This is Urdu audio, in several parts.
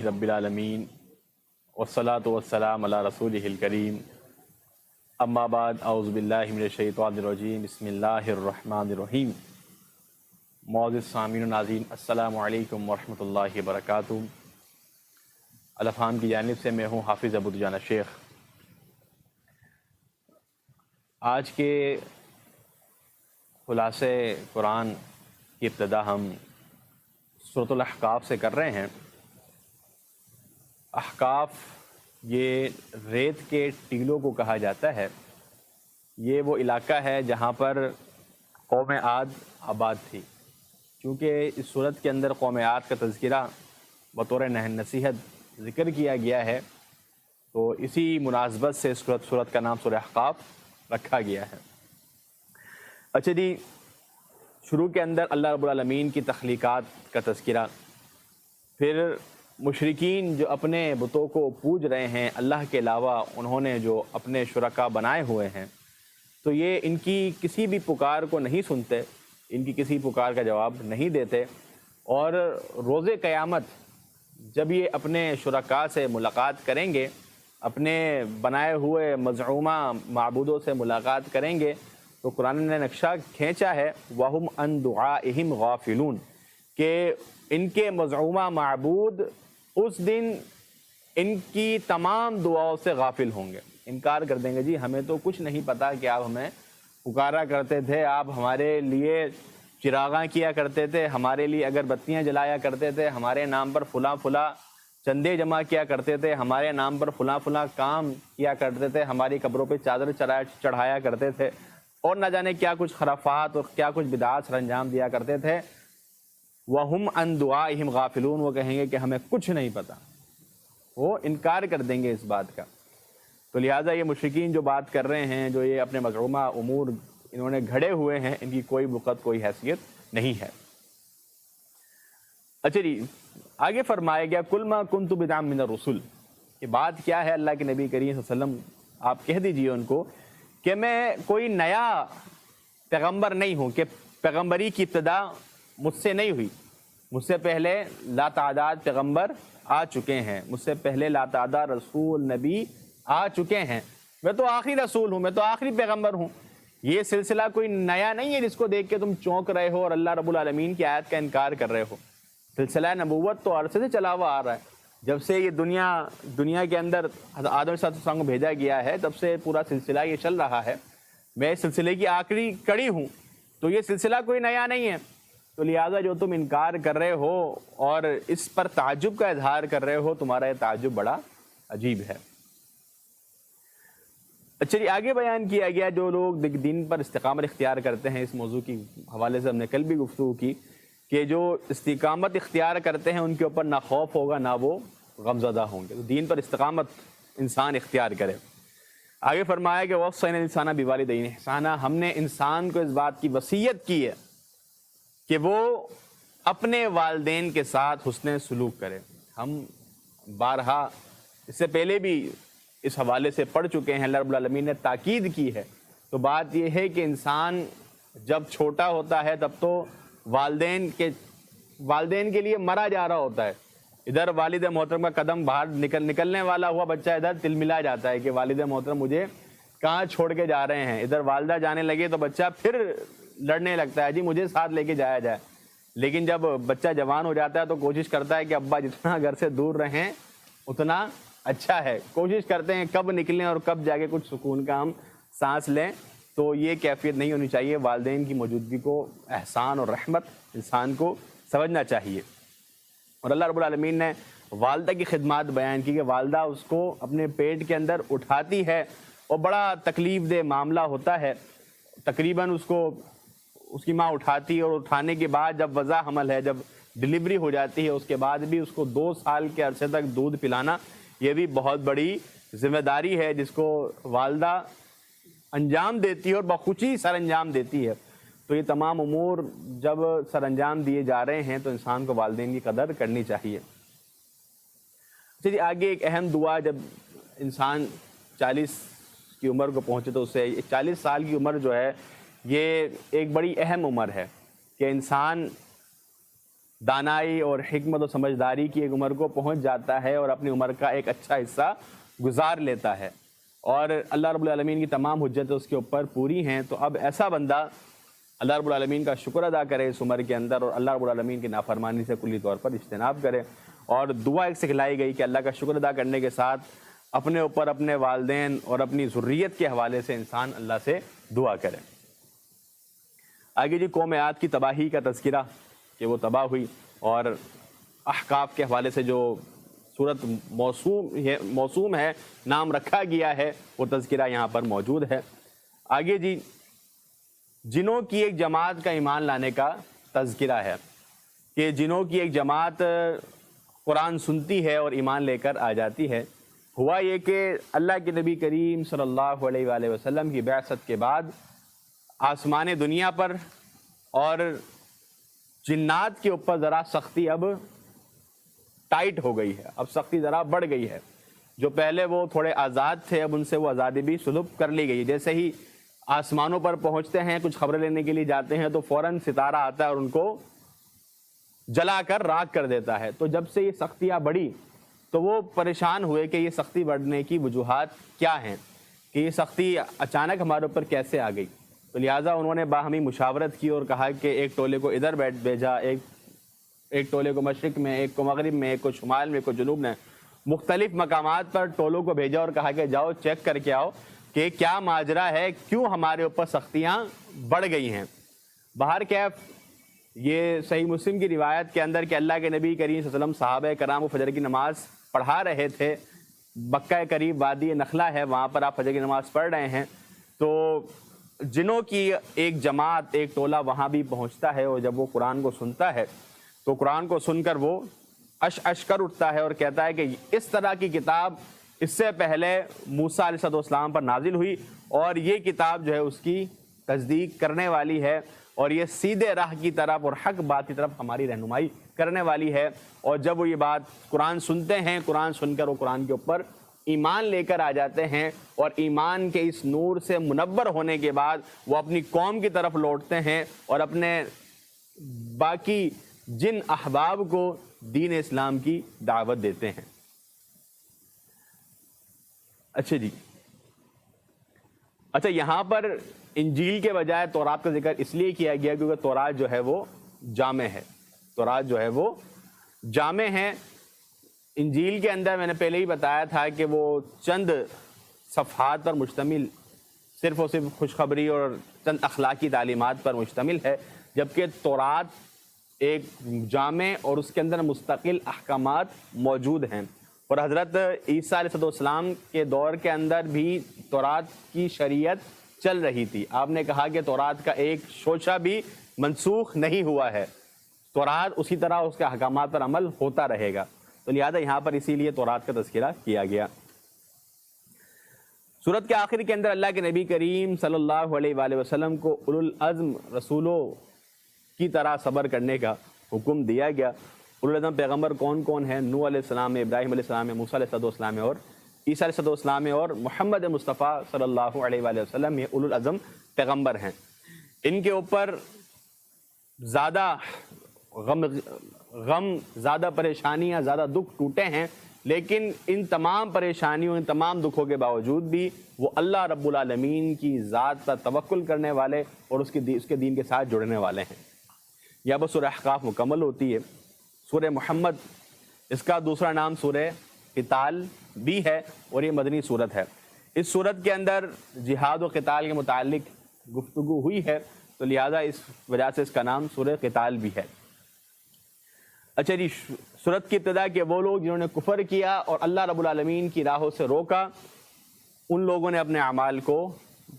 رب العالمین والصلاة والسلام علی رسولہ الکریم اما بعد اعوذ باللہ من الشیطان الرجیم بسم اللہ الرحمن الرحیم۔ معزز سامعین و ناظرین السلام علیکم ورحمۃ اللہ وبرکاتہ۔ الافہام کی جانب سے میں ہوں حافظ ابو دجانہ شیخ۔ آج کے خلاصے قرآن کی ابتدا ہم سورۃ الاحقاف سے کر رہے ہیں۔ احقاف یہ ریت کے ٹیلوں کو کہا جاتا ہے۔ یہ وہ علاقہ ہے جہاں پر قوم عاد آباد تھی۔ چونکہ اس صورت کے اندر قوم عاد کا تذکرہ بطور نصیحت ذکر کیا گیا ہے، تو اسی مناسبت سے اس صورت کا نام سورہ احقاف رکھا گیا ہے۔ اچھا جی، شروع کے اندر اللہ رب العالمین کی تخلیقات کا تذکرہ، پھر مشرکین جو اپنے بتوں کو پوج رہے ہیں اللہ کے علاوہ، انہوں نے جو اپنے شرکا بنائے ہوئے ہیں، تو یہ ان کی کسی بھی پکار کو نہیں سنتے، ان کی کسی پکار کا جواب نہیں دیتے، اور روز قیامت جب یہ اپنے شرکا سے ملاقات کریں گے، اپنے بنائے ہوئے مزعومہ معبودوں سے ملاقات کریں گے، تو قرآن نے نقشہ کھینچا ہے وَهُمْ عَنْ دُعَائِهِمْ غَافِلُونَ، کہ ان کے مزعومہ معبود اس دن ان کی تمام دعاؤں سے غافل ہوں گے، انکار کر دیں گے، جی ہمیں تو کچھ نہیں پتہ کہ آپ ہمیں پکارا کرتے تھے، آپ ہمارے لیے چراغاں کیا کرتے تھے، ہمارے لیے اگربتیاں جلایا کرتے تھے، ہمارے نام پر فلاں فلاں چندے جمع کیا کرتے تھے، ہمارے نام پر فلاں فلاں کام کیا کرتے تھے، ہماری قبروں پہ چادر چڑھایا کرتے تھے، اور نہ جانے کیا کچھ خرافات اور کیا کچھ بدعات سر انجام دیا کرتے تھے۔ وَهُمْ عَنْ دُعَائِهِمْ غَافِلُونَ، وہ کہیں گے کہ ہمیں کچھ نہیں پتہ، وہ انکار کر دیں گے اس بات کا۔ تو لہٰذا یہ مشرکین جو بات کر رہے ہیں، جو یہ اپنے مزعومہ امور انہوں نے گھڑے ہوئے ہیں، ان کی کوئی وقت کوئی حیثیت نہیں ہے۔ اچھا جی، آگے فرمایا گیا قُلْ مَا كُنْتُ بِدْعًا مِنَ الرُّسُلِ، کہ بات کیا ہے اللہ کے نبی کریم صلی اللہ علیہ وسلم، آپ کہہ دیجئے ان کو کہ میں کوئی نیا پیغمبر نہیں ہوں، کہ پیغمبری کی ابتدا مجھ سے نہیں ہوئی، مجھ سے پہلے لاتعداد پیغمبر آ چکے ہیں، مجھ سے پہلے لاتعداد رسول نبی آ چکے ہیں، میں تو آخری رسول ہوں، میں تو آخری پیغمبر ہوں۔ یہ سلسلہ کوئی نیا نہیں ہے جس کو دیکھ کے تم چونک رہے ہو اور اللہ رب العالمین کی آیت کا انکار کر رہے ہو۔ سلسلہ نبوت تو عرصے سے چلا ہوا آ رہا ہے، جب سے یہ دنیا کے اندر آدم علیہ السلام کو بھیجا گیا ہے، تب سے پورا سلسلہ یہ چل رہا ہے۔ میں اس سلسلے کی آخری کڑی ہوں، تو یہ سلسلہ کوئی نیا نہیں ہے۔ تو لہٰذا جو تم انکار کر رہے ہو اور اس پر تعجب کا اظہار کر رہے ہو، تمہارا یہ تعجب بڑا عجیب ہے۔ اچھا جی، آگے بیان کیا گیا جو لوگ دین پر استقامت اختیار کرتے ہیں، اس موضوع کی حوالے سے ہم نے کل بھی گفتگو کی کہ جو استقامت اختیار کرتے ہیں ان کے اوپر نہ خوف ہوگا نہ وہ غمزدہ ہوں گے۔ تو دین پر استقامت انسان اختیار کرے۔ آگے فرمایا کہ وَوَصَّيْنَا الْإِنسَانَ بِوَالِدَيْهِ إِحْسَانًا، ہم نے انسان کو اس بات کی وصیت کی ہے کہ وہ اپنے والدین کے ساتھ حسن سلوک کرے۔ ہم بارہا اس سے پہلے بھی اس حوالے سے پڑھ چکے ہیں، اللہ رب العالمین نے تاکید کی ہے۔ تو بات یہ ہے کہ انسان جب چھوٹا ہوتا ہے تب تو والدین کے لیے مرا جا رہا ہوتا ہے۔ ادھر والد محترم کا قدم باہر نکلنے والا ہوا بچہ ادھر تل ملا جاتا ہے کہ والد محترم مجھے کہاں چھوڑ کے جا رہے ہیں۔ ادھر والدہ جانے لگے تو بچہ پھر لڑنے لگتا ہے، جی مجھے ساتھ لے کے جایا جائے۔ لیکن جب بچہ جوان ہو جاتا ہے تو کوشش کرتا ہے کہ ابا جتنا گھر سے دور رہیں اتنا اچھا ہے، کوشش کرتے ہیں کب نکلیں اور کب جا کے کچھ سکون کا ہم سانس لیں۔ تو یہ کیفیت نہیں ہونی چاہیے، والدین کی موجودگی کو احسان اور رحمت انسان کو سمجھنا چاہیے۔ اور اللہ رب العالمین نے والدہ کی خدمات بیان کی کہ والدہ اس کو اپنے پیٹ کے اندر اٹھاتی ہے، اور بڑا تکلیف دہ معاملہ ہوتا ہے۔ تقریباً اس کی ماں اٹھاتی ہے، اور اٹھانے کے بعد جب وضع حمل ہے، جب ڈلیوری ہو جاتی ہے، اس کے بعد بھی اس کو 2 سال کے عرصے تک دودھ پلانا، یہ بھی بہت بڑی ذمہ داری ہے جس کو والدہ انجام دیتی ہے اور بخوشی سر انجام دیتی ہے۔ تو یہ تمام امور جب سر انجام دیے جا رہے ہیں تو انسان کو والدین کی قدر کرنی چاہیے۔ چلیے آگے ایک اہم دعا، جب انسان 40 کی عمر کو پہنچے تو اسے 40 سال کی عمر جو ہے یہ ایک بڑی اہم عمر ہے کہ انسان دانائی اور حکمت و سمجھداری کی ایک عمر کو پہنچ جاتا ہے اور اپنی عمر کا ایک اچھا حصہ گزار لیتا ہے اور اللہ رب العالمین کی تمام حجتیں اس کے اوپر پوری ہیں، تو اب ایسا بندہ اللہ رب العالمین کا شکر ادا کرے اس عمر کے اندر اور اللہ رب العالمین کی نافرمانی سے کلی طور پر اجتناب کرے، اور دعا ایک سکھلائی گئی کہ اللہ کا شکر ادا کرنے کے ساتھ اپنے اوپر، اپنے والدین اور اپنی ذریت کے حوالے سے انسان اللہ سے دعا کرے۔ آگے جی قوم عاد کی تباہی کا تذکرہ کہ وہ تباہ ہوئی، اور احقاف کے حوالے سے جو صورت موسوم ہے، نام رکھا گیا ہے، وہ تذکرہ یہاں پر موجود ہے۔ آگے جی جنوں کی ایک جماعت کا ایمان لانے کا تذکرہ ہے کہ جنوں کی ایک جماعت قرآن سنتی ہے اور ایمان لے کر آ جاتی ہے۔ ہوا یہ کہ اللہ کے نبی کریم صلی اللہ علیہ وآلہ وسلم کی بعثت کے بعد آسمان دنیا پر اور جنات کے اوپر ذرا سختی اب ٹائٹ ہو گئی ہے، اب سختی ذرا بڑھ گئی ہے۔ جو پہلے وہ تھوڑے آزاد تھے، اب ان سے وہ آزادی بھی سلب کر لی گئی۔ جیسے ہی آسمانوں پر پہنچتے ہیں، کچھ خبریں لینے کے لیے جاتے ہیں، تو فوراً ستارہ آتا ہے اور ان کو جلا کر راکھ کر دیتا ہے۔ تو جب سے یہ سختیاں بڑھی تو وہ پریشان ہوئے کہ یہ سختی بڑھنے کی وجوہات کیا ہیں، کہ یہ سختی اچانک ہمارے اوپر کیسے آ گئی۔ تو لہٰذا انہوں نے باہمی مشاورت کی اور کہا کہ ایک ٹولے کو ادھر بھیجا، ایک ٹولے کو مشرق میں، ایک کو مغرب میں، ایک کو شمال میں، ایک کو جنوب میں، مختلف مقامات پر ٹولوں کو بھیجا اور کہا کہ جاؤ چیک کر کے آؤ کہ کیا ماجرا ہے، کیوں ہمارے اوپر سختیاں بڑھ گئی ہیں۔ بہرکیف یہ صحیح مسلم کی روایت کے اندر کہ اللہ کے نبی کریم صلی اللہ علیہ وسلم صحابہ کرام کو فجر کی نماز پڑھا رہے تھے، مکہ قریب وادی نخلہ ہے، وہاں پر آپ فجر کی نماز پڑھ رہے ہیں، تو جنوں کی ایک جماعت، ایک ٹولہ وہاں بھی پہنچتا ہے، اور جب وہ قرآن کو سنتا ہے تو قرآن کو سن کر وہ اش کر اٹھتا ہے اور کہتا ہے کہ اس طرح کی کتاب اس سے پہلے موسیٰ علیہ السلام پر نازل ہوئی، اور یہ کتاب جو ہے اس کی تصدیق کرنے والی ہے، اور یہ سیدھے راہ کی طرف اور حق بات کی طرف ہماری رہنمائی کرنے والی ہے۔ اور جب وہ یہ بات قرآن سنتے ہیں، قرآن سن کر وہ قرآن کے اوپر ایمان لے کر آ جاتے ہیں، اور ایمان کے اس نور سے منور ہونے کے بعد وہ اپنی قوم کی طرف لوٹتے ہیں اور اپنے باقی جن احباب کو دین اسلام کی دعوت دیتے ہیں۔ اچھا یہاں پر انجیل کے بجائے تورات کا ذکر اس لیے کیا گیا کیونکہ تورات جو ہے وہ جامع ہے، تورات جو ہے وہ جامع ہے۔ انجیل کے اندر میں نے پہلے ہی بتایا تھا کہ وہ چند صفحات پر مشتمل، صرف اور صرف خوشخبری اور چند اخلاقی تعلیمات پر مشتمل ہے، جبکہ تورات ایک جامع اور اس کے اندر مستقل احکامات موجود ہیں۔ اور حضرت عیسیٰ علیہ السلام کے دور کے اندر بھی تورات کی شریعت چل رہی تھی۔ آپ نے کہا کہ تورات کا ایک شوشہ بھی منسوخ نہیں ہوا ہے، تورات اسی طرح اس کے احکامات پر عمل ہوتا رہے گا، تو لہذا یہاں پر اسی لیے تورات کا تذکرہ کیا گیا۔ سورت کے آخر کے اندر اللہ کے نبی کریم صلی اللہ علیہ وآلہ وسلم کو اولو العزم رسولوں کی طرح صبر کرنے کا حکم دیا گیا۔ اولو العزم پیغمبر کون کون ہیں؟ نوح علیہ السلام، ابراہیم علیہ السلام، موسیٰ علیہ السلام اور عیسیٰ علیہ السلام اور محمد مصطفیٰ صلی اللہ علیہ وآلہ وسلم، یہ اولو العزم پیغمبر ہیں۔ ان کے اوپر زیادہ غم، زیادہ پریشانیاں، زیادہ دکھ ٹوٹے ہیں، لیکن ان تمام پریشانیوں، ان تمام دکھوں کے باوجود بھی وہ اللہ رب العالمین کی ذات پر توکل کرنے والے اور اس کے دین کے ساتھ جڑنے والے ہیں۔ یہاں پر سورہ احقاف مکمل ہوتی ہے۔ سورہ محمد اس کا دوسرا نام سورہ قتال بھی ہے، اور یہ مدنی سورت ہے۔ اس سورت کے اندر جہاد و قتال کے متعلق گفتگو ہوئی ہے، تو لہذا اس وجہ سے اس کا نام سورہ قتال بھی ہے۔ اچھا جی، سورت کی ابتدا کے وہ لوگ جنہوں نے کفر کیا اور اللہ رب العالمین کی راہوں سے روکا، ان لوگوں نے اپنے اعمال کو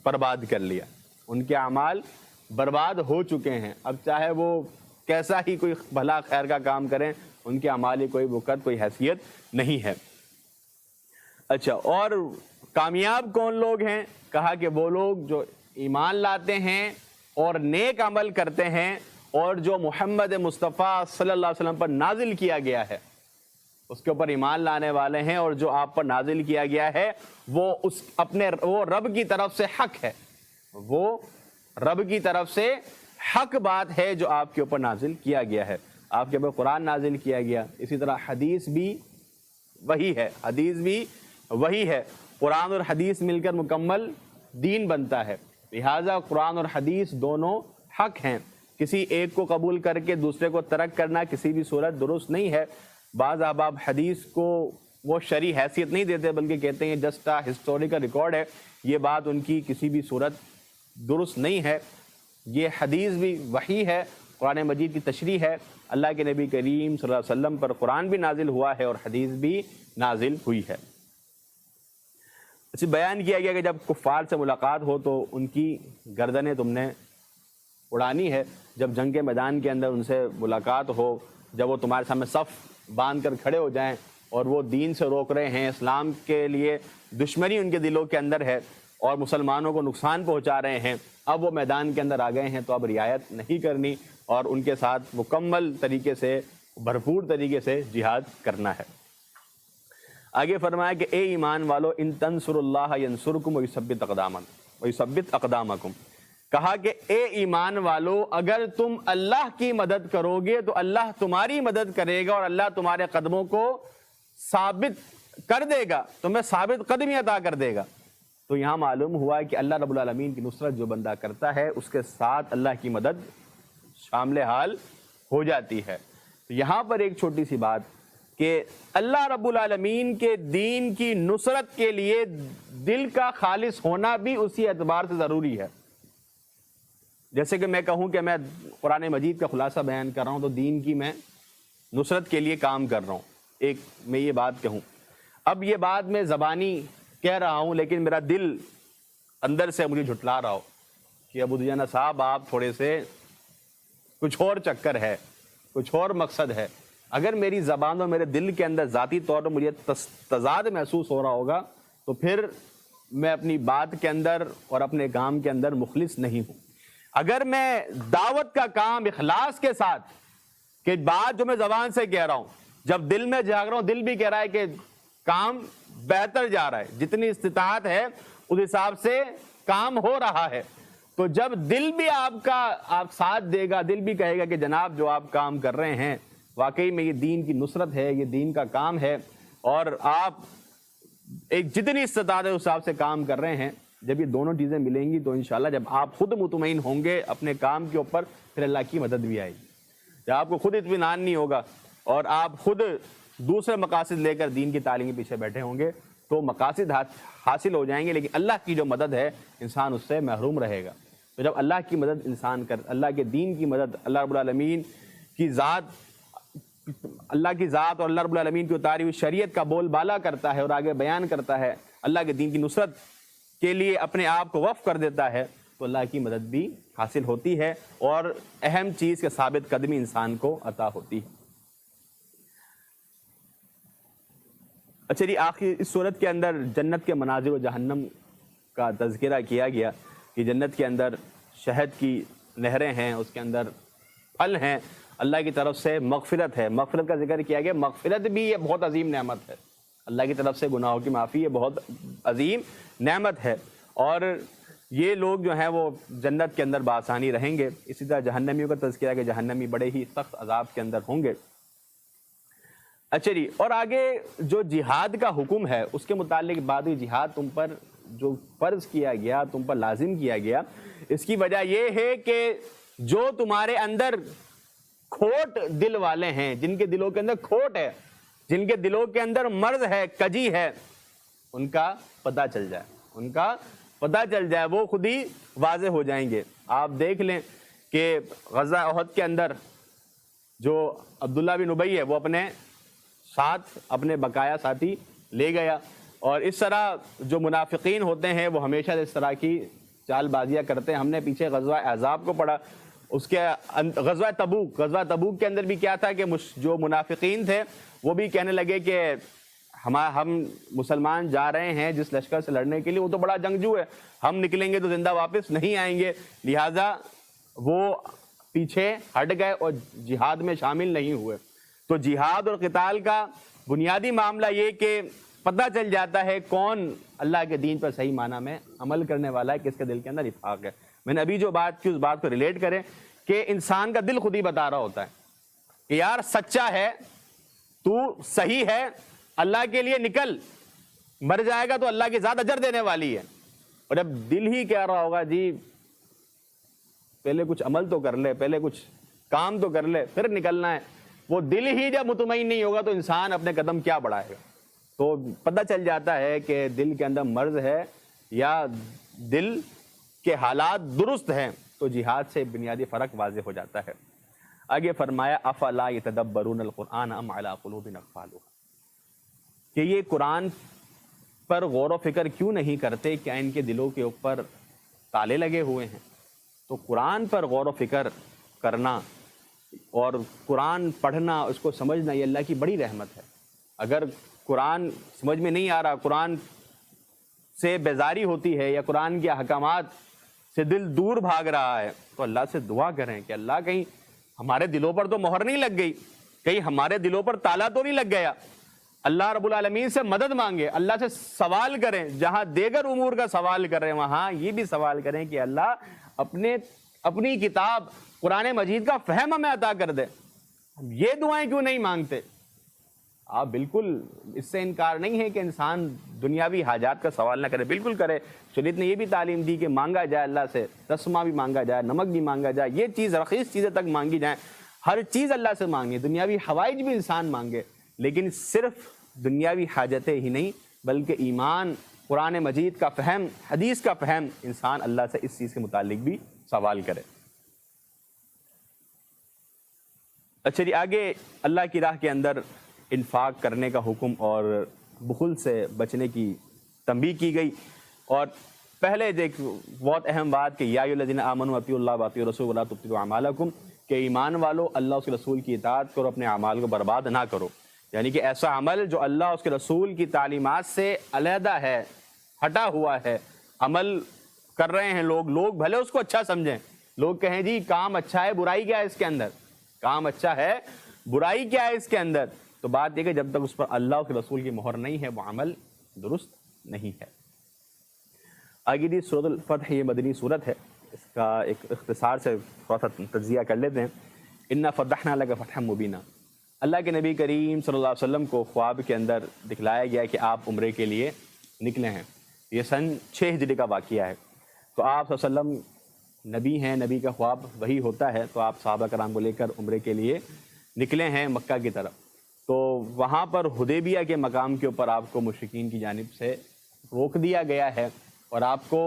برباد کر لیا، ان کے اعمال برباد ہو چکے ہیں۔ اب چاہے وہ کیسا ہی کوئی بھلا خیر کا کام کریں، ان کے اعمال کی کوئی وقت، کوئی حیثیت نہیں ہے۔ اچھا، اور کامیاب کون لوگ ہیں؟ کہا کہ وہ لوگ جو ایمان لاتے ہیں اور نیک عمل کرتے ہیں، اور جو محمد مصطفیٰ صلی اللہ علیہ وسلم پر نازل کیا گیا ہے اس کے اوپر ایمان لانے والے ہیں، اور جو آپ پر نازل کیا گیا ہے وہ رب کی طرف سے حق ہے، وہ رب کی طرف سے حق بات ہے جو آپ کے اوپر نازل کیا گیا ہے۔ آپ کے اوپر قرآن نازل کیا گیا، اسی طرح حدیث بھی وہی ہے، حدیث بھی وہی ہے، قرآن اور حدیث مل کر مکمل دین بنتا ہے۔ لہٰذا قرآن اور حدیث دونوں حق ہیں، کسی ایک کو قبول کر کے دوسرے کو ترک کرنا کسی بھی صورت درست نہیں ہے۔ بعض احباب حدیث کو وہ شرعی حیثیت نہیں دیتے، بلکہ کہتے ہیں جسٹ ہسٹوریکل ریکارڈ ہے، یہ بات ان کی کسی بھی صورت درست نہیں ہے۔ یہ حدیث بھی وحی ہے، قرآن مجید کی تشریح ہے، اللہ کے نبی کریم صلی اللہ علیہ وسلم پر قرآن بھی نازل ہوا ہے اور حدیث بھی نازل ہوئی ہے۔ اسی بیان کیا گیا کہ جب کفار سے ملاقات ہو تو ان کی گردنیں تم نے اڑانی ہے، جب جنگ کے میدان کے اندر ان سے ملاقات ہو، جب وہ تمہارے سامنے صف باندھ کر کھڑے ہو جائیں اور وہ دین سے روک رہے ہیں، اسلام کے لیے دشمنی ان کے دلوں کے اندر ہے اور مسلمانوں کو نقصان پہنچا رہے ہیں، اب وہ میدان کے اندر آ گئے ہیں تو اب رعایت نہیں کرنی اور ان کے ساتھ مکمل طریقے سے، بھرپور طریقے سے جہاد کرنا ہے۔ آگے فرمایا کہ اے ایمان والو ان تنصر اللہ ینصرکم ویثبت اقدامکم، کہا کہ اے ایمان والو اگر تم اللہ کی مدد کرو گے تو اللہ تمہاری مدد کرے گا اور اللہ تمہارے قدموں کو ثابت کر دے گا، تمہیں ثابت قدمی عطا کر دے گا۔ تو یہاں معلوم ہوا کہ اللہ رب العالمین کی نصرت جو بندہ کرتا ہے اس کے ساتھ اللہ کی مدد شامل حال ہو جاتی ہے۔ تو یہاں پر ایک چھوٹی سی بات کہ اللہ رب العالمین کے دین کی نصرت کے لیے دل کا خالص ہونا بھی اسی اعتبار سے ضروری ہے۔ جیسے کہ میں کہوں کہ میں قرآن مجید کا خلاصہ بیان کر رہا ہوں تو دین کی میں نصرت کے لیے کام کر رہا ہوں، ایک میں یہ بات کہوں، اب یہ بات میں زبانی کہہ رہا ہوں لیکن میرا دل اندر سے مجھے جھٹلا رہا ہو کہ ابو دجانہ صاحب آپ تھوڑے سے کچھ اور چکر ہے، کچھ اور مقصد ہے۔ اگر میری زبان اور میرے دل کے اندر ذاتی طور پر مجھے تضاد محسوس ہو رہا ہوگا تو پھر میں اپنی بات کے اندر اور اپنے کام کے اندر مخلص نہیں ہوں۔ اگر میں دعوت کا کام اخلاص کے ساتھ، کہ بات جو میں زبان سے کہہ رہا ہوں جب دل میں جاگ رہا ہوں، دل بھی کہہ رہا ہے کہ کام بہتر جا رہا ہے، جتنی استطاعت ہے اس حساب سے کام ہو رہا ہے، تو جب دل بھی آپ ساتھ دے گا، دل بھی کہے گا کہ جناب جو آپ کام کر رہے ہیں واقعی میں یہ دین کی نصرت ہے، یہ دین کا کام ہے اور آپ ایک جتنی استطاعت ہے اس حساب سے کام کر رہے ہیں، جب یہ دونوں چیزیں ملیں گی تو انشاءاللہ جب آپ خود مطمئن ہوں گے اپنے کام کے اوپر پھر اللہ کی مدد بھی آئے گی۔ جب آپ کو خود اطمینان نہیں ہوگا اور آپ خود دوسرے مقاصد لے کر دین کی تعلیم کے پیچھے بیٹھے ہوں گے تو مقاصد حاصل ہو جائیں گے لیکن اللہ کی جو مدد ہے انسان اس سے محروم رہے گا۔ تو جب اللہ کی مدد انسان اللہ کے دین کی مدد، اللہ رب العالمین کی ذات، اللہ کی ذات اور اللہ رب العالمین کی اتاری ہوئی شریعت کا بول بالا کرتا ہے اور آگے بیان کرتا ہے، اللہ کے دین کی نصرت کے لیے اپنے آپ کو وقف کر دیتا ہے تو اللہ کی مدد بھی حاصل ہوتی ہے اور اہم چیز کے ثابت قدمی انسان کو عطا ہوتی ہے۔ اچھا جی، آخر اس صورت کے اندر جنت کے مناظر و جہنم کا تذکرہ کیا گیا کہ جنت کے اندر شہد کی نہریں ہیں، اس کے اندر پھل ہیں، اللہ کی طرف سے مغفرت ہے، مغفرت کا ذکر کیا گیا۔ مغفرت بھی یہ بہت عظیم نعمت ہے، اللہ کی طرف سے گناہوں کی معافی یہ بہت عظیم نعمت ہے اور یہ لوگ جو ہیں وہ جنت کے اندر بآسانی رہیں گے۔ اسی طرح جہنمیوں کا تذکرہ کہ جہنمی بڑے ہی سخت عذاب کے اندر ہوں گے۔ اچھا جی، اور آگے جو جہاد کا حکم ہے اس کے متعلق بات ہوئی، جہاد تم پر جو فرض کیا گیا، تم پر لازم کیا گیا، اس کی وجہ یہ ہے کہ جو تمہارے اندر کھوٹ دل والے ہیں، جن کے دلوں کے اندر کھوٹ ہے، جن کے دلوں کے اندر مرض ہے، کجی ہے، ان کا پتہ چل جائے، ان کا پتہ چل جائے، وہ خود ہی واضح ہو جائیں گے۔ آپ دیکھ لیں کہ غزوہ احد کے اندر جو عبداللہ بن ابی ہے وہ اپنے ساتھ اپنے بقایا ساتھی لے گیا اور اس طرح جو منافقین ہوتے ہیں وہ ہمیشہ اس طرح کی چال بازیاں کرتے ہیں۔ ہم نے پیچھے غزوہ احزاب کو پڑھا، اس کے غزوہ تبوک کے اندر بھی کیا تھا کہ جو منافقین تھے وہ بھی کہنے لگے کہ ہم مسلمان جا رہے ہیں جس لشکر سے لڑنے کے لیے وہ تو بڑا جنگجو ہے، ہم نکلیں گے تو زندہ واپس نہیں آئیں گے، لہٰذا وہ پیچھے ہٹ گئے اور جہاد میں شامل نہیں ہوئے۔ تو جہاد اور قتال کا بنیادی معاملہ یہ کہ پتہ چل جاتا ہے کون اللہ کے دین پر صحیح معنی میں عمل کرنے والا ہے، کس کے دل کے اندر اتفاق ہے۔ میں نے ابھی جو بات کی اس بات کو ریلیٹ کریں کہ انسان کا دل خود ہی بتا رہا ہوتا ہے، کہ یار سچا ہے، تو صحیح ہے، اللہ کے لیے نکل، مر جائے گا تو اللہ کی ذات اجر دینے والی ہے۔ اور جب دل ہی کہہ رہا ہوگا جی پہلے کچھ عمل تو کر لے، پہلے کچھ کام تو کر لے پھر نکلنا ہے، وہ دل ہی جب مطمئن نہیں ہوگا تو انسان اپنے قدم کیا بڑھائے گا؟ تو پتہ چل جاتا ہے کہ دل کے اندر مرض ہے یا دل کے حالات درست ہیں، تو جہاد سے بنیادی فرق واضح ہو جاتا ہے۔ آگے فرمایا افلا یتدبرون القرآن ام علی قلوب اقفالها، کہ یہ قرآن پر غور و فکر کیوں نہیں کرتے، کیا ان کے دلوں کے اوپر تالے لگے ہوئے ہیں؟ تو قرآن پر غور و فکر کرنا اور قرآن پڑھنا، اس کو سمجھنا، یہ اللہ کی بڑی رحمت ہے۔ اگر قرآن سمجھ میں نہیں آ رہا، قرآن سے بیزاری ہوتی ہے یا قرآن کے احکامات سے دل دور بھاگ رہا ہے، تو اللہ سے دعا کریں کہ اللہ کہیں ہمارے دلوں پر تو مہر نہیں لگ گئی، کہیں ہمارے دلوں پر تالا تو نہیں لگ گیا۔ اللہ رب العالمین سے مدد مانگے، اللہ سے سوال کریں، جہاں دیگر امور کا سوال کر رہے ہیں وہاں یہ بھی سوال کریں کہ اللہ اپنی کتاب قرآن مجید کا فہم ہمیں عطا کر دے۔ یہ دعائیں کیوں نہیں مانگتے؟ آپ بالکل اس سے انکار نہیں ہے کہ انسان دنیاوی حاجات کا سوال نہ کرے، بالکل کرے۔ شریعت نے یہ بھی تعلیم دی کہ مانگا جائے اللہ سے، تسمہ بھی مانگا جائے، نمک بھی مانگا جائے، یہ چیز رخیص چیزیں تک مانگی جائیں، ہر چیز اللہ سے مانگے، دنیاوی حوائج بھی انسان مانگے، لیکن صرف دنیاوی حاجتیں ہی نہیں بلکہ ایمان، قرآن مجید کا فہم، حدیث کا فہم، انسان اللہ سے اس چیز کے متعلق بھی سوال کرے۔ اچھا جی، آگے اللہ کی راہ کے اندر انفاق کرنے کا حکم اور بخل سے بچنے کی تنبیہ کی گئی، اور پہلے ایک بہت اہم بات کہ یا ایھا الذین آمنوا اطیعوا اللہ واطیعوا الرسول ولا تبطلوا اعمالکم، کہ ایمان والو اللہ اس کے رسول کی اطاعت کرو، اپنے اعمال کو برباد نہ کرو۔ یعنی کہ ایسا عمل جو اللہ اس کے رسول کی تعلیمات سے علیحدہ ہے، ہٹا ہوا ہے، عمل کر رہے ہیں لوگ بھلے اس کو اچھا سمجھیں، لوگ کہیں جی کام اچھا ہے، برائی کیا ہے اس کے اندر، کام اچھا ہے، برائی کیا ہے اس کے اندر، تو بات یہ کہ جب تک اس پر اللہ کے رسول کی مہر نہیں ہے وہ عمل درست نہیں ہے۔ آگے دی سورۃ الفتح، یہ مدنی سورت ہے، اس کا ایک اختصار سے تھوڑا سا تجزیہ کر لیتے ہیں۔ انا فتحنا لک فتحا مبینا، اللہ کے نبی کریم صلی اللہ علیہ وسلم کو خواب کے اندر دکھلایا گیا کہ آپ عمرے کے لیے نکلے ہیں۔ یہ سن 6 ہجری کا واقعہ ہے۔ تو آپ صلی اللہ علیہ وسلم نبی ہیں، نبی کا خواب وہی ہوتا ہے، تو آپ صحابہ کرام کو لے کر عمرے کے لیے نکلے ہیں مکہ کی طرف۔ تو وہاں پر حدیبیہ کے مقام کے اوپر آپ کو مشرکین کی جانب سے روک دیا گیا ہے، اور آپ کو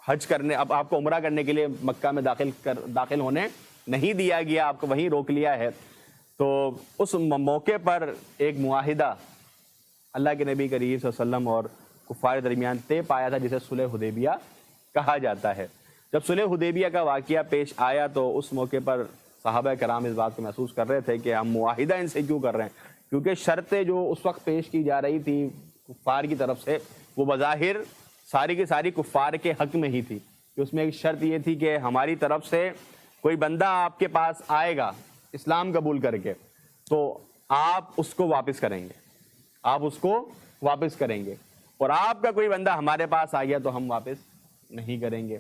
حج کرنے، اب آپ کو عمرہ کرنے کے لیے مکہ میں داخل ہونے نہیں دیا گیا، آپ کو وہیں روک لیا ہے۔ تو اس موقع پر ایک معاہدہ اللہ کے نبی کریم صلی اللہ علیہ وسلم اور کفار درمیان طے پایا تھا، جسے صلح حدیبیہ کہا جاتا ہے۔ جب صلح حدیبیہ کا واقعہ پیش آیا تو اس موقع پر صحابہ کرام اس بات کو محسوس کر رہے تھے کہ ہم معاہدہ ان سے کیوں کر رہے ہیں، کیونکہ شرطیں جو اس وقت پیش کی جا رہی تھی کفار کی طرف سے، وہ بظاہر ساری کی ساری کفار کے حق میں ہی تھی۔ کہ اس میں ایک شرط یہ تھی کہ ہماری طرف سے کوئی بندہ آپ کے پاس آئے گا اسلام قبول کر کے، تو آپ اس کو واپس کریں گے، آپ اس کو واپس کریں گے، اور آپ کا کوئی بندہ ہمارے پاس آ گیا تو ہم واپس نہیں کریں گے۔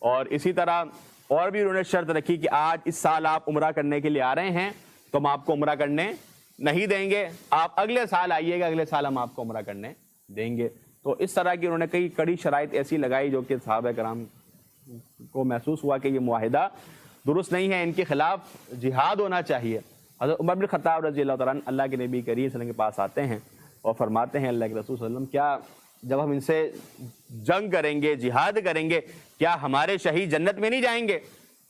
اور اسی طرح اور بھی انہوں نے شرط رکھی کہ آج اس سال آپ عمرہ کرنے کے لیے آ رہے ہیں تو ہم آپ کو عمرہ کرنے نہیں دیں گے، آپ اگلے سال آئیے گا، اگلے سال ہم آپ کو عمرہ کرنے دیں گے۔ تو اس طرح کی انہوں نے کئی کڑی شرائط ایسی لگائی جو کہ صحابہ کرام کو محسوس ہوا کہ یہ معاہدہ درست نہیں ہے، ان کے خلاف جہاد ہونا چاہیے۔ حضرت عمر بن خطاب رضی اللہ تعالیٰ عنہ اللہ کے نبی کریم صلی اللہ علیہ وسلم کے پاس آتے ہیں اور فرماتے ہیں اللہ کے رسول صلی اللہ علیہ وسلم، کیا جب ہم ان سے جنگ کریں گے، جہاد کریں گے، کیا ہمارے شہید جنت میں نہیں جائیں گے؟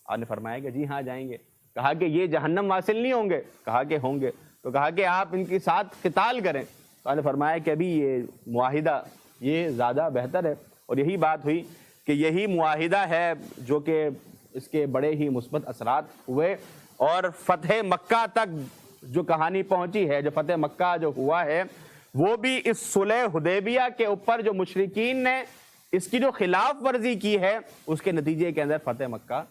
آپ نے فرمایا کہ جی ہاں جائیں گے۔ کہا کہ یہ جہنم واصل نہیں ہوں گے؟ کہا کہ ہوں گے۔ تو کہا کہ آپ ان کے ساتھ قتال کریں۔ تو آپ نے فرمایا کہ ابھی یہ معاہدہ یہ زیادہ بہتر ہے، اور یہی بات ہوئی کہ یہی معاہدہ ہے جو کہ اس کے بڑے ہی مثبت اثرات ہوئے، اور فتح مکہ تک جو کہانی پہنچی ہے، جو فتح مکہ جو ہوا ہے، وہ بھی اس صلح حدیبیہ کے اوپر جو مشرکین نے اس کی جو خلاف ورزی کی ہے اس کے نتیجے کے اندر فتح مکہ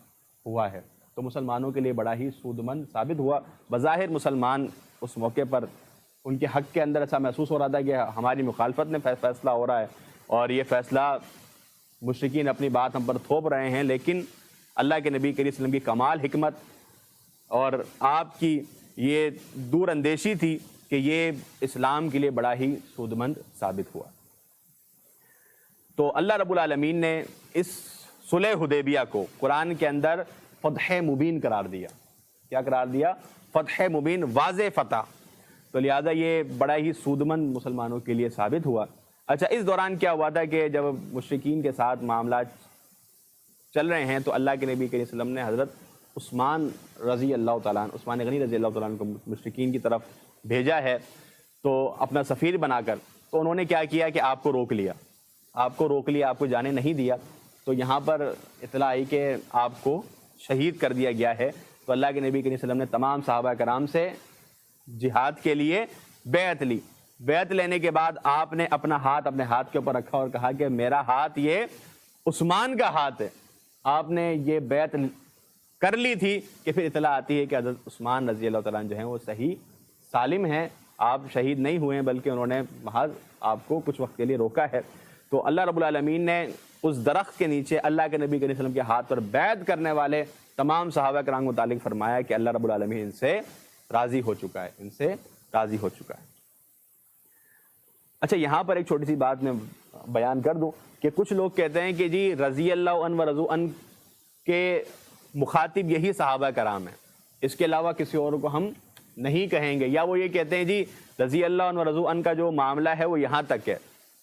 ہوا ہے۔ تو مسلمانوں کے لیے بڑا ہی سودمند ثابت ہوا۔ بظاہر مسلمان اس موقع پر ان کے حق کے اندر ایسا محسوس ہو رہا تھا کہ ہماری مخالفت میں فیصلہ ہو رہا ہے، اور یہ فیصلہ مشرکین اپنی بات ہم پر تھوپ رہے ہیں، لیکن اللہ کے نبی کریم صلی اللہ علیہ وسلم کی کمال حکمت اور آپ کی یہ دور اندیشی تھی کہ یہ اسلام کے لیے بڑا ہی سود مند ثابت ہوا۔ تو اللہ رب العالمین نے اس صلح حدیبیہ کو قرآن کے اندر فتح مبین قرار دیا۔ کیا قرار دیا؟ فتح مبین، واضح فتح۔ تو لہٰذا یہ بڑا ہی سود مند مسلمانوں کے لیے ثابت ہوا۔ اچھا، اس دوران کیا ہوا تھا کہ جب مشرکین کے ساتھ معاملات چل رہے ہیں تو اللہ کے نبی کریم صلی اللہ علیہ وسلم نے حضرت عثمان رضی اللہ تعالیٰ عنہ، عثمان غنی رضی اللہ تعالیٰ عنہ کو مشرکین کی طرف بھیجا ہے تو اپنا سفیر بنا کر۔ تو انہوں نے کیا کیا کہ آپ کو روک لیا، آپ کو جانے نہیں دیا۔ تو یہاں پر اطلاع آئی کہ آپ کو شہید کر دیا گیا ہے۔ تو اللہ کے نبی کریم صلی اللہ علیہ وسلم نے تمام صحابہ کرام سے جہاد کے لیے بیعت لی۔ بیعت لینے کے بعد آپ نے اپنا ہاتھ اپنے ہاتھ کے اوپر رکھا اور کہا کہ میرا ہاتھ یہ عثمان کا ہاتھ ہے۔ آپ نے یہ بیعت کر لی تھی کہ پھر اطلاع آتی ہے کہ حضرت عثمان رضی اللہ تعالیٰ عنہ جو ہیں وہ صحیح سالم ہیں، آپ شہید نہیں ہوئے ہیں، بلکہ انہوں نے محض آپ کو کچھ وقت کے لیے روکا ہے۔ تو اللہ رب العالمین نے اس درخت کے نیچے اللہ کے نبی صلی اللہ علیہ وسلم کے ہاتھ پر بیعت کرنے والے تمام صحابہ کرام متعلق فرمایا کہ اللہ رب العالمین ان سے راضی ہو چکا ہے، اچھا، یہاں پر ایک چھوٹی سی بات میں بیان کر دوں کہ کچھ لوگ کہتے ہیں کہ جی رضی اللہ عنہ و رضو عنہ کے مخاطب یہی صحابہ کرام ہیں، اس کے علاوہ کسی اور کو ہم نہیں کہیں گے، یا وہ یہ کہتے ہیں جی رضی اللہ عنہ و رضو عنہ کا جو معاملہ ہے وہ یہاں تک ہے،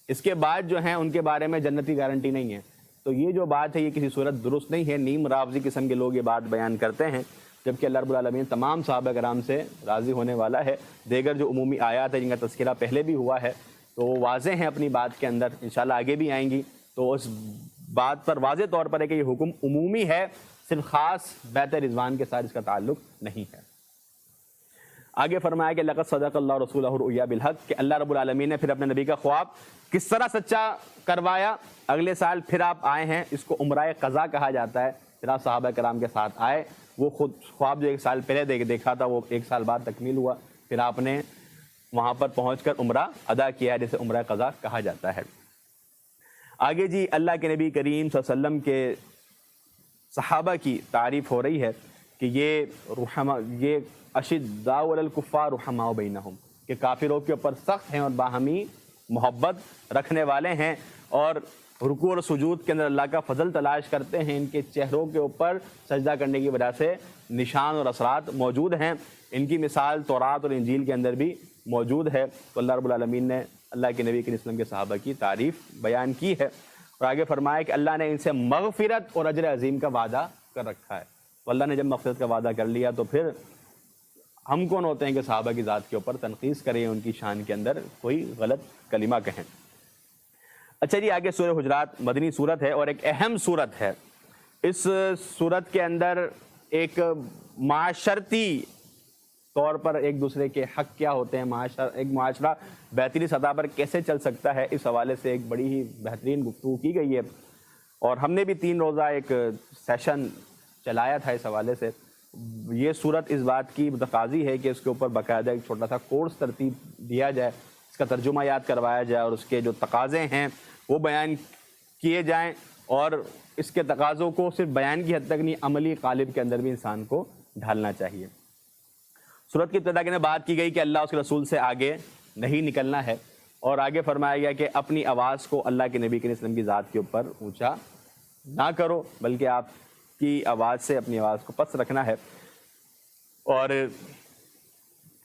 اس کے بعد جو ہیں ان کے بارے میں جنتی گارنٹی نہیں ہے۔ تو یہ جو بات ہے یہ کسی صورت درست نہیں ہے۔ نیم رافضی قسم کے لوگ یہ بات بیان کرتے ہیں، جبکہ اللہ رب العالمین تمام صحابہ کرام سے راضی ہونے والا ہے۔ دیگر جو عمومی آیات ہیں جن کا تذکرہ پہلے بھی ہوا ہے تو وہ واضح ہیں اپنی بات کے اندر، انشاءاللہ آگے بھی آئیں گی، تو اس بات پر واضح طور پر ہے کہ یہ حکم عمومی ہے، صرف خاص بیعت رضوان کے ساتھ اس کا تعلق نہیں ہے۔ آگے فرمایا کہ لقد صدق اللہ رسولہ الرؤیا بالحق، کہ اللہ رب العالمین نے پھر اپنے نبی کا خواب کس طرح سچا کروایا۔ اگلے سال پھر آپ آئے ہیں، اس کو عمرہ قضا کہا جاتا ہے، پھر آپ صحابہ کرام کے ساتھ آئے، وہ خود خواب جو ایک سال پہلے دیکھا تھا وہ ایک سال بعد تکمیل ہوا، پھر آپ نے وہاں پر پہنچ کر عمرہ ادا کیا، جسے عمرہ قضا کہا جاتا ہے۔ آگے جی اللہ کے نبی کریم صلی اللہ علیہ وسلم کے صحابہ کی تعریف ہو رہی ہے کہ یہ اشداء علی الکفار رحماء بینہم، کہ کافروں کے اوپر سخت ہیں اور باہمی محبت رکھنے والے ہیں، اور رکوع اور سجود کے اندر اللہ کا فضل تلاش کرتے ہیں، ان کے چہروں کے اوپر سجدہ کرنے کی وجہ سے نشان اور اثرات موجود ہیں، ان کی مثال تورات اور انجیل کے اندر بھی موجود ہے۔ تو اللہ رب العالمین نے اللہ کے نبی کے وسلم کے صحابہ کی تعریف بیان کی ہے، اور آگے فرمایا کہ اللہ نے ان سے مغفرت اور اجر عظیم کا وعدہ کر رکھا ہے۔ تو اللہ نے جب مغفرت کا وعدہ کر لیا تو پھر ہم کون ہوتے ہیں کہ صحابہ کی ذات کے اوپر تنقیص کریں، ان کی شان کے اندر کوئی غلط کلمہ کہیں۔ اچھا جی، آگے سورہ حجرات مدنی صورت ہے اور ایک اہم صورت ہے۔ اس صورت کے اندر ایک معاشرتی طور پر ایک دوسرے کے حق کیا ہوتے ہیں، ایک معاشرہ بہترین سطح پر کیسے چل سکتا ہے، اس حوالے سے ایک بڑی ہی بہترین گفتگو کی گئی ہے، اور ہم نے بھی 3 روزہ ایک سیشن چلایا تھا اس حوالے سے۔ یہ صورت اس بات کی متقاضی ہے کہ اس کے اوپر باقاعدہ ایک چھوٹا سا کورس ترتیب دیا جائے، اس کا ترجمہ یاد کروایا جائے، اور اس کے جو تقاضے ہیں وہ بیان کیے جائیں، اور اس کے تقاضوں کو صرف بیان کی حد تک نہیں، عملی قالب کے اندر بھی انسان کو ڈھالنا چاہیے۔ صورت کی ابتدا کے بات کی گئی کہ اللہ اس کے رسول سے آگے نہیں نکلنا ہے، اور آگے فرمایا گیا کہ اپنی آواز کو اللہ کے نبی کے وسلم کی ذات کے اوپر اونچا نہ کرو، بلکہ آپ کی آواز سے اپنی آواز کو پست رکھنا ہے۔ اور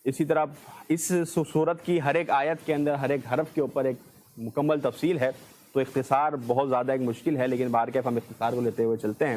اسی طرح اس صورت کی ہر ایک آیت کے اندر ہر ایک حرف کے اوپر ایک مکمل تفصیل ہے، تو اختصار بہت زیادہ ایک مشکل ہے، لیکن بہرکیف ہم اختصار کو لیتے ہوئے چلتے ہیں۔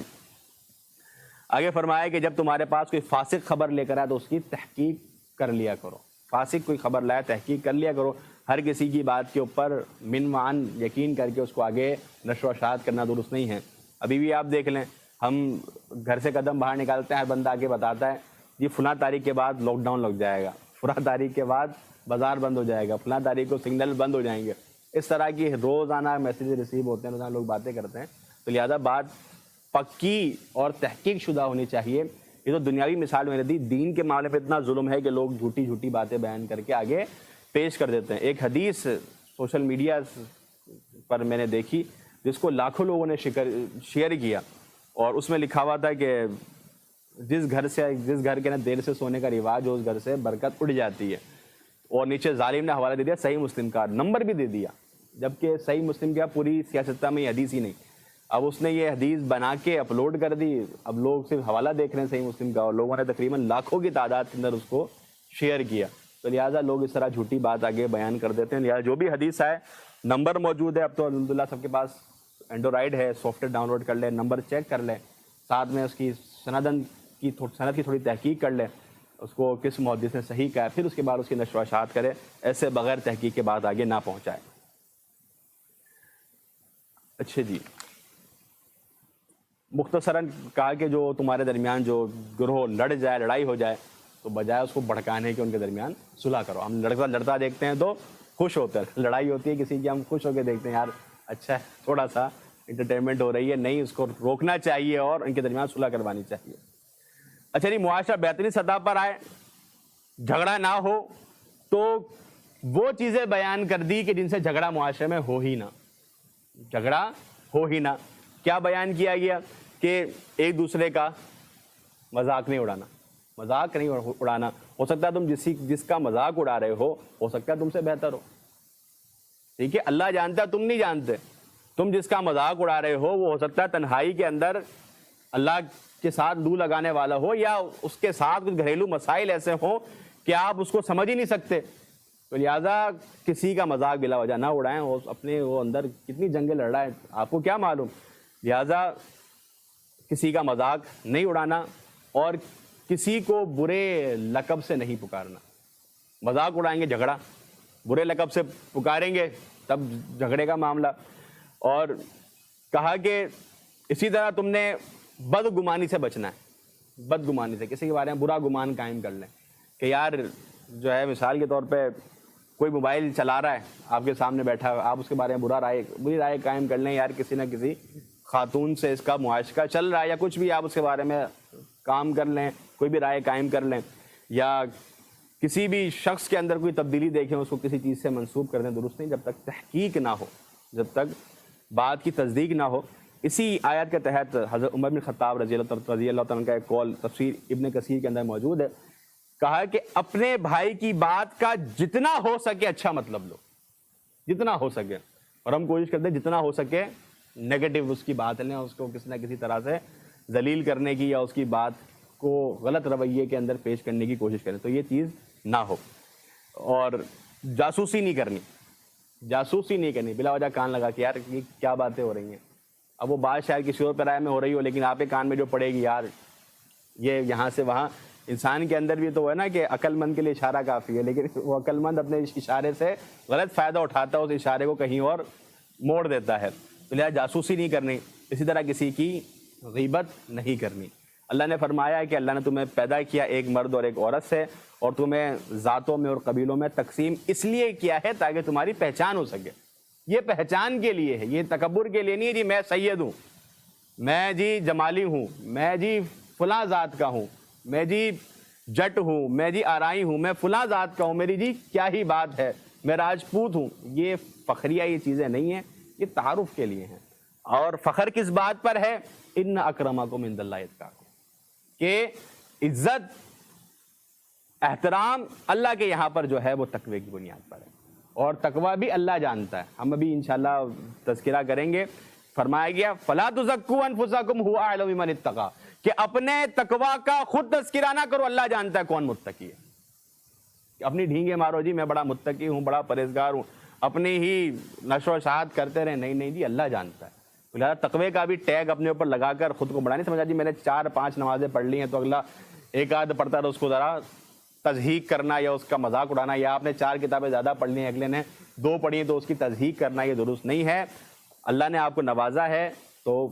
آگے فرمایا کہ جب تمہارے پاس کوئی فاسق خبر لے کر آئے تو اس کی تحقیق کر لیا کرو۔ فاسق کوئی خبر لائے تحقیق کر لیا کرو، ہر کسی کی بات کے اوپر من معن یقین کر کے اس کو آگے نشر و اشاعت کرنا درست نہیں ہے۔ ابھی بھی آپ دیکھ لیں، ہم گھر سے قدم باہر نکالتے ہیں، ہر بندہ آگے بتاتا ہے جی فلاں تاریخ کے بعد لاک ڈاؤن لگ جائے گا، فلاں تاریخ کے بعد بازار بند ہو جائے گا، فلاں تاریخ کو سگنل بند ہو جائیں گے، اس طرح کی روزانہ میسیج ریسیو ہوتے ہیں، روزانہ لوگ باتیں کرتے ہیں۔ تو لہذا بات پکی اور تحقیق شدہ ہونی چاہیے۔ یہ تو دنیاوی مثال میں نے دی، دین کے معاملے پہ اتنا ظلم ہے کہ لوگ جھوٹی باتیں بیان کر کے آگے پیش کر دیتے ہیں۔ ایک حدیث سوشل میڈیا پر میں نے دیکھی جس کو لاکھوں لوگوں نے شیئر کیا، اور اس میں لکھا ہوا تھا کہ جس گھر کے نا دیر سے سونے کا رواج ہو اس گھر سے برکت اڑ جاتی ہے. اور نیچے ظالم نے حوالہ دے دیا صحیح مسلم کا, نمبر بھی دے دیا, جبکہ صحیح مسلم کیا پوری سیاستہ میں یہ حدیث ہی نہیں. اب اس نے یہ حدیث بنا کے اپلوڈ کر دی, اب لوگ صرف حوالہ دیکھ رہے ہیں صحیح مسلم کا, اور لوگوں نے تقریباً لاکھوں کی تعداد کے اندر اس کو شیئر کیا. تو لہٰذا لوگ اس طرح جھوٹی بات آگے بیان کر دیتے ہیں. لہٰذا جو بھی حدیث آئے, نمبر موجود ہے, اب تو الحمدللہ سب کے پاس اینڈرائڈ ہے, سافٹ ویئر ڈاؤن لوڈ کر لیں, نمبر چیک کر لیں, ساتھ میں اس کی سند کی تھوڑی تحقیق کر لیں, اس کو کس محدث نے صحیح کہا ہے, پھر اس کے بعد اس کی نشر و اشاعت کرے. ایسے بغیر تحقیق کے بعد آگے نہ پہنچائے. اچھا جی, مختصراً کہا کہ جو تمہارے درمیان جو گروہ لڑ جائے, لڑائی ہو جائے, تو بجائے اس کو بھڑکانے کے ان کے درمیان صلح کرو. ہم لڑتا دیکھتے ہیں تو خوش ہوتے ہیں, لڑائی ہوتی ہے کسی کی ہم خوش ہو کے دیکھتے ہیں, یار اچھا ہے, تھوڑا سا انٹرٹینمنٹ ہو رہی ہے. نہیں, اس کو روکنا چاہیے اور ان کے درمیان صلح کروانی چاہیے. اچھا جی, معاشرہ بہترین سطح پر آئے, جھگڑا نہ ہو, تو وہ چیزیں بیان کر دی کہ جن سے جھگڑا معاشرے میں ہو ہی نہ. کیا بیان کیا گیا کہ ایک دوسرے کا مذاق نہیں اڑانا. ہو سکتا ہے تم جس کا مذاق اڑا رہے ہو سکتا ہے تم سے بہتر ہو, ٹھیک ہے, اللہ جانتا ہے تم نہیں جانتے. تم جس کا مذاق اڑا رہے ہو وہ ہو سکتا ہے تنہائی کے اندر اللہ کے ساتھ لو لگانے والا ہو, یا اس کے ساتھ کچھ گھریلو مسائل ایسے ہوں کہ آپ اس کو سمجھ ہی نہیں سکتے. تو لہٰذا کسی کا مذاق بلا وجہ نہ اڑائیں. وہ اندر کتنی جنگیں لڑ رہا ہے آپ کو کیا معلوم. لہٰذا کسی کا مذاق نہیں اڑانا اور کسی کو برے لقب سے نہیں پکارنا. مذاق اڑائیں گے جھگڑا, برے لقب سے پکاریں گے تب جھگڑے کا معاملہ. اور کہا کہ اسی طرح تم نے بدگمانی سے بچنا ہے. بدگمانی سے, کسی کے بارے میں برا گمان قائم کر لیں کہ یار جو ہے مثال کے طور پہ کوئی موبائل چلا رہا ہے آپ کے سامنے بیٹھا, آپ اس کے بارے میں بری رائے قائم کر لیں, یار کسی نہ کسی خاتون سے اس کا معاشقہ چل رہا ہے, یا کچھ بھی آپ اس کے بارے میں کام کر لیں, کوئی بھی رائے قائم کر لیں, یا کسی بھی شخص کے اندر کوئی تبدیلی دیکھیں اس کو کسی چیز سے منسوب کر دیں. درست نہیں, جب تک تحقیق نہ ہو, جب تک بات کی تصدیق نہ ہو. اسی آیت کے تحت حضرت عمر بن خطاب رضی اللہ تعالیٰ کا ایک قول تفسیر ابن کثیر کے اندر موجود ہے. کہا کہ اپنے بھائی کی بات کا جتنا ہو سکے اچھا مطلب لو, جتنا ہو سکے. اور ہم کوشش کرتے ہیں جتنا ہو سکے نیگیٹو اس کی بات لیں, اس کو کسی نہ کسی طرح سے ذلیل کرنے کی یا اس کی بات کو غلط رویے کے اندر پیش کرنے کی کوشش کریں. تو یہ چیز نہ ہو. اور جاسوسی نہیں کرنی بلا وجہ کان لگا کہ یار یہ کیا باتیں ہو رہی ہیں. اب وہ بات شاید کسی اور رائے میں ہو رہی ہو, لیکن آپ کے کان میں جو پڑے گی یار یہ یہاں سے وہاں. انسان کے اندر بھی تو ہے نا کہ عقل مند کے لیے اشارہ کافی ہے, لیکن وہ عقل مند اپنے اشارے سے غلط فائدہ اٹھاتا ہے, اس اشارے کو کہیں اور موڑ دیتا ہے. تو لہٰذا جاسوسی نہیں کرنی, اسی طرح کسی کی غیبت نہیں کرنی. اللہ نے فرمایا کہ اللہ نے تمہیں پیدا کیا ایک مرد اور ایک عورت سے, اور تمہیں ذاتوں میں اور قبیلوں میں تقسیم اس لیے کیا ہے تاکہ تمہاری پہچان ہو سکے. یہ پہچان کے لیے ہے, یہ تکبر کے لیے نہیں ہے جی میں سید ہوں, میں جی جمالی ہوں, میں جی فلاں ذات کا ہوں, میں جی جٹ ہوں, میں جی آرائی ہوں, میں فلاں ذات کا ہوں, میری جی کیا ہی بات ہے, میں راجپوت ہوں. یہ فخریہ یہ چیزیں نہیں ہیں, یہ تعارف کے لیے ہیں. اور فخر کس بات پر ہے, ان اکرمکم عند اللہ اتقاکم, کہ عزت احترام اللہ کے یہاں پر جو ہے وہ تقوی کی بنیاد پر ہے, اور تقوی بھی اللہ جانتا ہے. ہم ابھی انشاءاللہ تذکرہ کریں گے. فرمایا گیا فلا تزکوا انفسکم هو اعلم بمن اتقى, کہ اپنے تقوی کا خود تذکرہ نہ کرو, اللہ جانتا ہے کون متقی ہے. اپنی ڈھینگے مارو جی میں بڑا متقی ہوں, بڑا پرہیزگار ہوں, اپنی ہی نشر و اشاعت کرتے رہے, نہیں جی اللہ جانتا ہے. لہٰذا تقوی کا بھی ٹیگ اپنے اوپر لگا کر خود کو بڑا نہیں سمجھا جی میں نے 4-5 نمازیں پڑھ لی ہیں تو اگلا ایک آدھ پڑھتا رہا اس کو ذرا تضحیق کرنا یا اس کا مذاق اڑانا, یا آپ نے 4 کتابیں زیادہ پڑھ لی ہیں اگلے نے 2 پڑھی ہیں تو اس کی تضحیق کرنا, یہ درست نہیں ہے. اللہ نے آپ کو نوازا ہے تو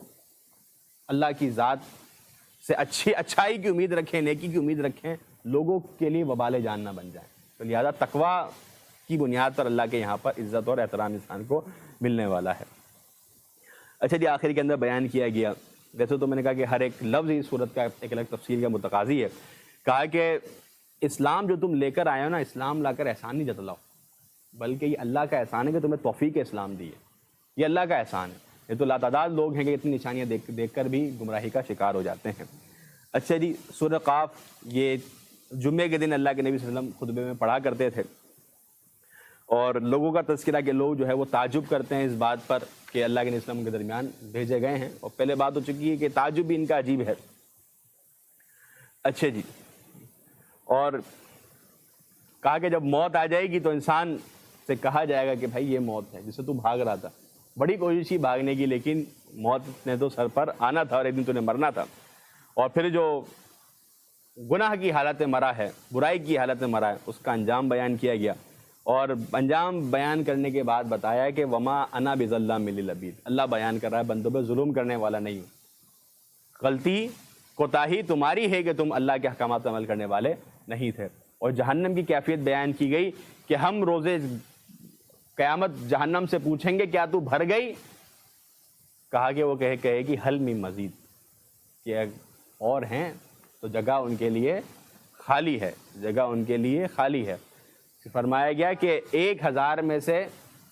اللہ کی ذات سے اچھائی کی امید رکھیں, نیکی کی امید رکھیں, لوگوں کے لیے وبال جان نہ بن جائیں. تو لہذا تقوی کی بنیاد پر اللہ کے یہاں پر عزت اور احترام انسان کو ملنے والا ہے. اچھا جی, آخر کے اندر بیان کیا گیا, ویسے تو میں نے کہا کہ ہر ایک لفظ اس صورت کا ایک الگ تفصیل کا متقاضی ہے. کہا کہ اسلام جو تم لے کر آئے ہو نا, اسلام لا کر احسان نہیں جتلاؤ, بلکہ یہ اللہ کا احسان ہے کہ تمہیں توفیق اسلام دی ہے. یہ اللہ کا احسان ہے. یہ تو لاتعداد لوگ ہیں کہ اتنی نشانیاں دیکھ کر بھی گمراہی کا شکار ہو جاتے ہیں. اچھا جی، سورہ قاف یہ جمعے کے دن اللہ کے نبی صلی اللہ علیہ وسلم خطبے میں پڑھا کرتے تھے، اور لوگوں کا تذکرہ کہ لوگ جو ہے وہ تعجب کرتے ہیں اس بات پر کہ اللہ کے نبی صلی اللہ علیہ وسلم کے درمیان بھیجے گئے ہیں، اور پہلے بات ہو چکی ہے کہ تعجب بھی ان کا عجیب ہے۔ اچھا جی، اور کہا کہ جب موت آ جائے گی تو انسان سے کہا جائے گا کہ بھائی یہ موت ہے جس سے تو بھاگ رہا تھا، بڑی کوشش کی بھاگنے کی، لیکن موت نے تو سر پر آنا تھا اور ایک دن تو نے مرنا تھا۔ اور پھر جو گناہ کی حالت میں مرا ہے، برائی کی حالت میں مرا ہے، اس کا انجام بیان کیا گیا، اور انجام بیان کرنے کے بعد بتایا کہ وما انا بظلام للعبید، اللہ بیان کر رہا ہے بندوں پہ ظلم کرنے والا نہیں ہوں، غلطی کوتاہی تمہاری ہے کہ تم اللہ کے احکامات پر عمل کرنے والے نہیں تھے۔ اور جہنم کی کیفیت بیان کی گئی کہ ہم روز قیامت جہنم سے پوچھیں گے کیا تو بھر گئی؟ کہا کہ وہ کہے کہ حل من مزید، کہ اور ہیں تو جگہ ان کے لیے خالی ہے، جگہ ان کے لیے خالی ہے۔ فرمایا گیا کہ 1000 میں سے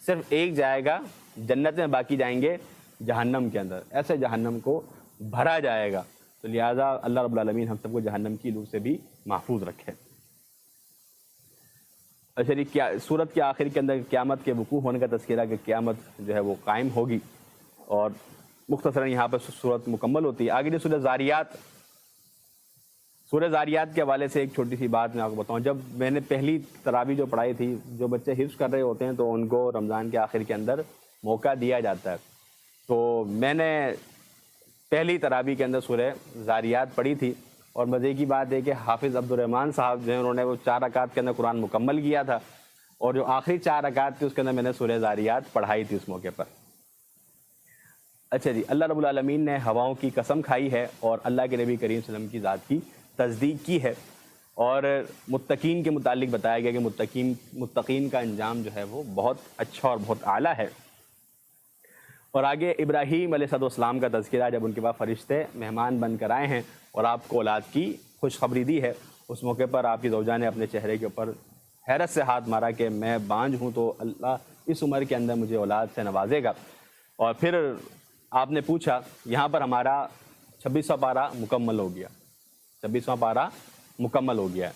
صرف ایک جائے گا جنت میں، باقی جائیں گے جہنم کے اندر، ایسے جہنم کو بھرا جائے گا۔ تو لہٰذا اللہ رب العالمین ہم سب کو جہنم کی لو سے بھی محفوظ رکھے۔ اچھا جی، سورت کے آخر کے اندر قیامت کے وقوع ہونے کا تذکرہ کہ قیامت جو ہے وہ قائم ہوگی، اور مختصراً یہاں پر سورت مکمل ہوتی ہے۔ آگے جو سورہ زاریات، سورہ زاریات کے حوالے سے ایک چھوٹی سی بات میں آپ کو بتاؤں۔ جب میں نے پہلی تراویح جو پڑھائی تھی، جو بچے حفظ کر رہے ہوتے ہیں تو ان کو رمضان کے آخر کے اندر موقع دیا جاتا ہے، تو میں نے پہلی تراویح کے اندر سورہ زاریات پڑھی تھی، اور مزے کی بات ہے کہ حافظ عبد الرحمن صاحب جو ہیں انہوں نے وہ 4 رکعت کے اندر قرآن مکمل کیا تھا، اور جو آخری 4 رکعت تھی اس کے اندر میں نے سورہ زاریات پڑھائی تھی اس موقع پر۔ اچھا جی، اللہ رب العالمین نے ہواؤں کی قسم کھائی ہے اور اللہ کے نبی کریم صلی اللہ علیہ وسلم کی ذات کی تصدیق کی ہے، اور متقین کے متعلق بتایا گیا کہ متقین کا انجام جو ہے وہ بہت اچھا اور بہت اعلیٰ ہے۔ اور آگے ابراہیم علیہ السلام کا تذکرہ، جب ان کے پاس فرشتے مہمان بن کر آئے ہیں اور آپ کو اولاد کی خوشخبری دی ہے، اس موقع پر آپ کی زوجہ نے اپنے چہرے کے اوپر حیرت سے ہاتھ مارا کہ میں بانجھ ہوں تو اللہ اس عمر کے اندر مجھے اولاد سے نوازے گا۔ اور پھر آپ نے پوچھا، یہاں پر ہمارا 26واں پارہ مکمل ہو گیا، 26واں پارہ مکمل ہو گیا ہے۔